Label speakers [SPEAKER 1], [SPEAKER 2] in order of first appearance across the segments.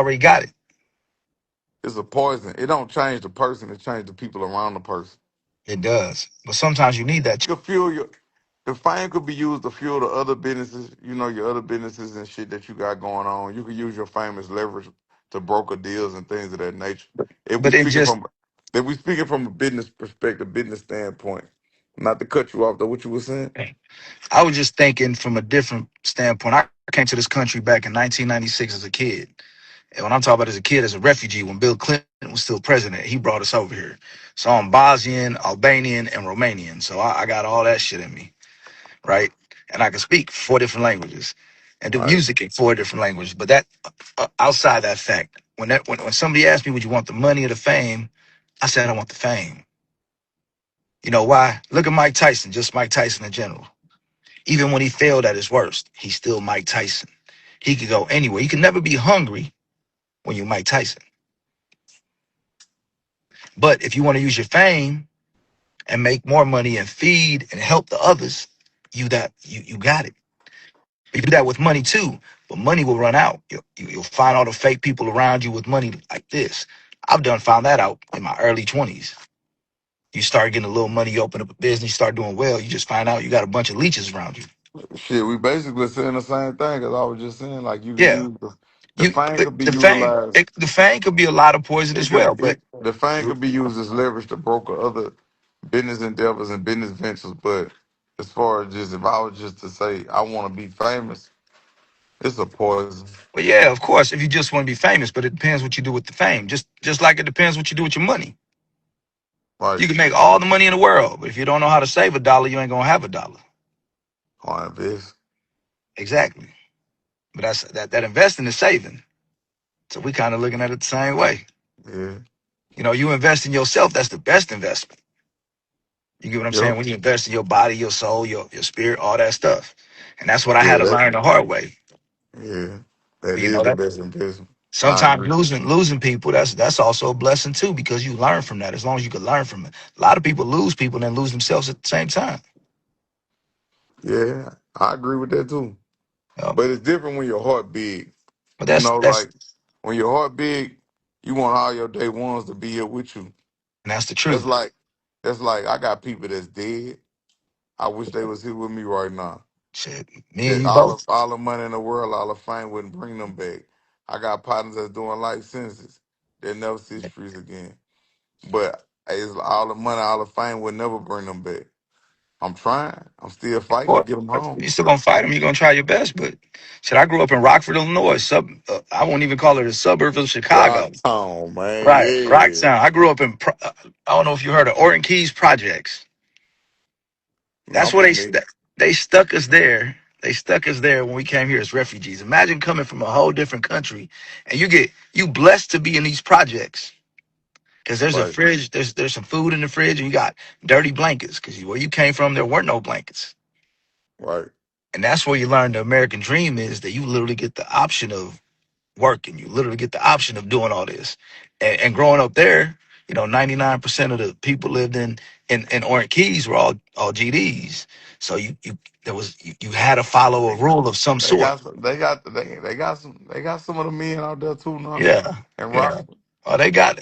[SPEAKER 1] already got it.
[SPEAKER 2] It's a poison. It don't change the person. It changes the people around the person.
[SPEAKER 1] It does. But sometimes you need that.
[SPEAKER 2] Could fuel your. The fame could be used to fuel the other businesses. You know your other businesses and shit that you got going on. You could use your fame as leverage to broker deals and things of that nature. If we
[SPEAKER 1] But it
[SPEAKER 2] speaking
[SPEAKER 1] just,
[SPEAKER 2] from, if we speaking from a business perspective, business standpoint, not to cut you off though, what you were saying.
[SPEAKER 1] I was just thinking from a different standpoint. I came to this country back in 1996 as a kid. And when I'm talking about as a kid, as a refugee, when Bill Clinton was still president, he brought us over here. So I'm Bosnian, Albanian, and Romanian. So I got all that shit in me, right? And I can speak four different languages and do
[SPEAKER 2] Right.
[SPEAKER 1] music in four different languages. But that outside that fact, when somebody asked me, would you want the money or the fame? I said, I want the fame. You know why? Look at Mike Tyson, just Mike Tyson in general. Even when he failed at his worst, he's still Mike Tyson. He could go anywhere. You can never be hungry when you're Mike Tyson. But if you want to use your fame and make more money and feed and help the others, you got it. You do that with money too, but money will run out. You'll find all the fake people around you with money like this. I've done found that out in my early 20s. You start getting a little money, you open up a business, you start doing well, you just find out you got a bunch of leeches around you.
[SPEAKER 2] Shit, we basically saying the same thing as I was just saying. Like you could
[SPEAKER 1] Yeah,
[SPEAKER 2] use the fame could be
[SPEAKER 1] the fame,
[SPEAKER 2] utilized.
[SPEAKER 1] the fame could be a lot of poison
[SPEAKER 2] It
[SPEAKER 1] as
[SPEAKER 2] could
[SPEAKER 1] well, but
[SPEAKER 2] the fame could be used as leverage to broker other business endeavors and business ventures. But as far as just if I was just to say I want to be famous, it's a poison.
[SPEAKER 1] yeah, of course, if you just want to be famous, but it depends what you do with the fame. Just like it depends what you do with your money.
[SPEAKER 2] Right.
[SPEAKER 1] You can make all the money in the world, but if you don't know how to save a dollar, you ain't gonna have a dollar.
[SPEAKER 2] Or invest.
[SPEAKER 1] Exactly. But that investing is saving. So we kind of looking at it the same way.
[SPEAKER 2] Yeah.
[SPEAKER 1] You know, you invest in yourself, that's the best investment. You get what I'm saying?
[SPEAKER 2] Yep.
[SPEAKER 1] When you invest in your body, your soul, your spirit, all that stuff. And that's what I
[SPEAKER 2] Yeah.
[SPEAKER 1] had to learn the hard way.
[SPEAKER 2] Yeah. That
[SPEAKER 1] But you
[SPEAKER 2] is
[SPEAKER 1] know
[SPEAKER 2] the
[SPEAKER 1] that
[SPEAKER 2] best investment. I
[SPEAKER 1] sometimes
[SPEAKER 2] agree.
[SPEAKER 1] losing people, that's also a blessing too, because you learn from that as long as you can learn from it. A lot of people lose people and then lose themselves at the same time.
[SPEAKER 2] Yeah, I agree with that too.
[SPEAKER 1] You know?
[SPEAKER 2] But it's different when your heart big.
[SPEAKER 1] But
[SPEAKER 2] You
[SPEAKER 1] that's
[SPEAKER 2] know,
[SPEAKER 1] that's
[SPEAKER 2] like when your heart big, you want all your day ones to be here with you.
[SPEAKER 1] and that's the
[SPEAKER 2] That's
[SPEAKER 1] truth.
[SPEAKER 2] like that's like I got people that's dead. I wish they was here with me right now.
[SPEAKER 1] Shit, me and
[SPEAKER 2] That
[SPEAKER 1] you both.
[SPEAKER 2] all the money in the world, all the fame wouldn't bring them back. I got partners that's doing life sentences. They never see the streets again. But it's all the money, all the fame would never bring them back. I'm trying. I'm still fighting to
[SPEAKER 1] Or
[SPEAKER 2] get them home.
[SPEAKER 1] you still gonna fight them. You're gonna try your best. But shit, I grew up in Rockford, Illinois. I won't even call it a suburb of Chicago.
[SPEAKER 2] Rocktown, man.
[SPEAKER 1] Right,
[SPEAKER 2] Yeah.
[SPEAKER 1] Rocktown. I grew up in. I don't know if you heard of Orton Keys Projects.
[SPEAKER 2] I'm
[SPEAKER 1] That's where
[SPEAKER 2] familiar.
[SPEAKER 1] they stuck us there. They stuck us there when we came here as refugees. Imagine coming from a whole different country, and you blessed to be in these projects because there's a
[SPEAKER 2] Right,
[SPEAKER 1] fridge. There's some food in the fridge, and you got dirty blankets because where you came from there weren't no blankets.
[SPEAKER 2] right,
[SPEAKER 1] And that's where you learn the American dream is that you literally get the option of working. You literally get the option of doing all this. And growing up there, 99% of the people lived in Orange Keys were all GDs. So you had to follow a rule of some
[SPEAKER 2] they
[SPEAKER 1] sort.
[SPEAKER 2] got some, they got some of the men out there too now.
[SPEAKER 1] Yeah,
[SPEAKER 2] And
[SPEAKER 1] yeah.
[SPEAKER 2] Rockford,
[SPEAKER 1] Oh, they got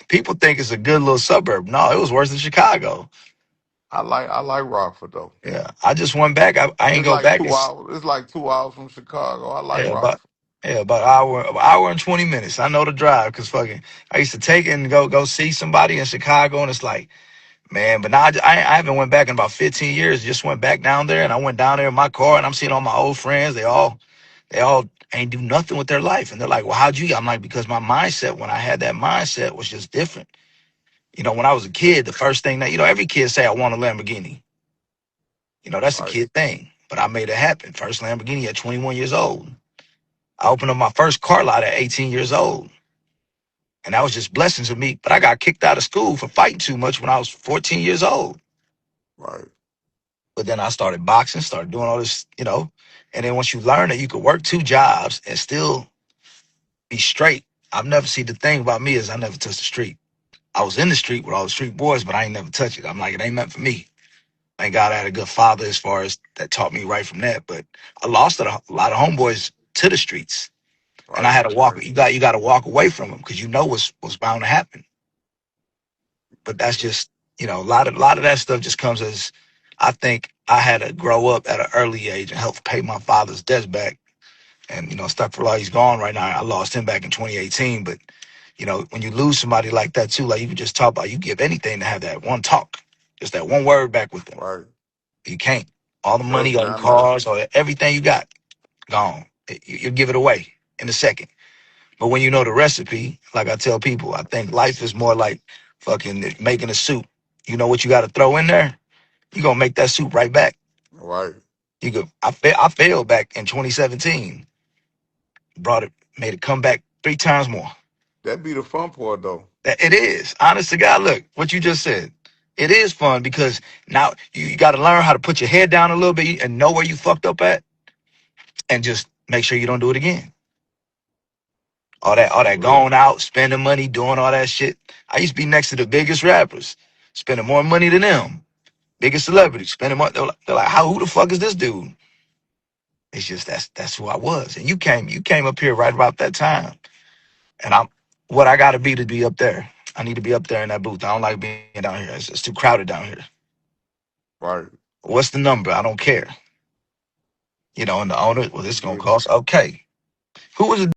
[SPEAKER 1] people think it's a good little suburb. No, it was worse than Chicago.
[SPEAKER 2] I like Rockford though.
[SPEAKER 1] Yeah, I just went back. I ain't
[SPEAKER 2] It's
[SPEAKER 1] go
[SPEAKER 2] like
[SPEAKER 1] back.
[SPEAKER 2] 2 hours. It's like 2 hours from Chicago. I like
[SPEAKER 1] Yeah, about
[SPEAKER 2] Rockford.
[SPEAKER 1] yeah, about an hour and 20 minutes. I know the drive because fucking I used to take it and go see somebody in Chicago, and it's like, man. But now I haven't went back in about 15 years. Just went back down there, and I went down there in my car, and I'm seeing all my old friends. They all ain't do nothing with their life, and they're like, well, how'd you? I'm like, because my mindset when I had that mindset was just different. When I was a kid, the first thing that every kid say, I want a Lamborghini. That's a
[SPEAKER 2] Right,
[SPEAKER 1] kid thing. But I made it happen. First Lamborghini at 21 years old. I opened up my first car lot at 18 years old. And that was just blessings of me. But I got kicked out of school for fighting too much when I was 14 years old.
[SPEAKER 2] right,
[SPEAKER 1] But then I started boxing, started doing all this. And then once you learn that you could work two jobs and still be straight, I've never seen the thing about me is I never touched the street. I was in the street with all the street boys, but I ain't never touch it. I'm like, it ain't meant for me. Thank God I had a good father as far as that taught me right from that. But I lost a lot of homeboys to the streets. And I
[SPEAKER 2] Right,
[SPEAKER 1] had to walk.
[SPEAKER 2] right,
[SPEAKER 1] You got to walk away from them because you know what's bound to happen. But that's just a lot of that stuff just comes as I think I had to grow up at an early age and help pay my father's debts back. And stuck for law, he's gone right now. I lost him back in 2018. But when you lose somebody like that too, like you just talk about, you give anything to have that one talk, just that one word back with them.
[SPEAKER 2] right.
[SPEAKER 1] You can't. All the
[SPEAKER 2] Trust
[SPEAKER 1] money,
[SPEAKER 2] me,
[SPEAKER 1] all the
[SPEAKER 2] I know.
[SPEAKER 1] cars, all everything you got, gone. You give it away in a second. But when you know the recipe, like I tell people, I think life is more like fucking making a soup. You know what you got to throw in there? You gonna make that soup right back.
[SPEAKER 2] Right.
[SPEAKER 1] You go. I failed back in 2017. Brought it, made it come back 3 times more.
[SPEAKER 2] That be the fun part though.
[SPEAKER 1] It is. Honest to God, look, what you just said. It is fun because now you got to learn how to put your head down a little bit and know where you fucked up at and just make sure you don't do it again. All that
[SPEAKER 2] For real.
[SPEAKER 1] going out, spending money, doing all that shit. I used to be next to the biggest rappers, spending more money than them. Biggest celebrities, spending money. They're like, how? Who the fuck is this dude? It's just that's who I was. And you came up here right about that time. And I'm what I got to be up there. I need to be up there in that booth. I don't like being down here. It's too crowded down here.
[SPEAKER 2] Right.
[SPEAKER 1] What's the number? I don't care. And the owner, well,
[SPEAKER 2] You
[SPEAKER 1] this is gonna
[SPEAKER 2] feel me?
[SPEAKER 1] cost. Okay, who was it?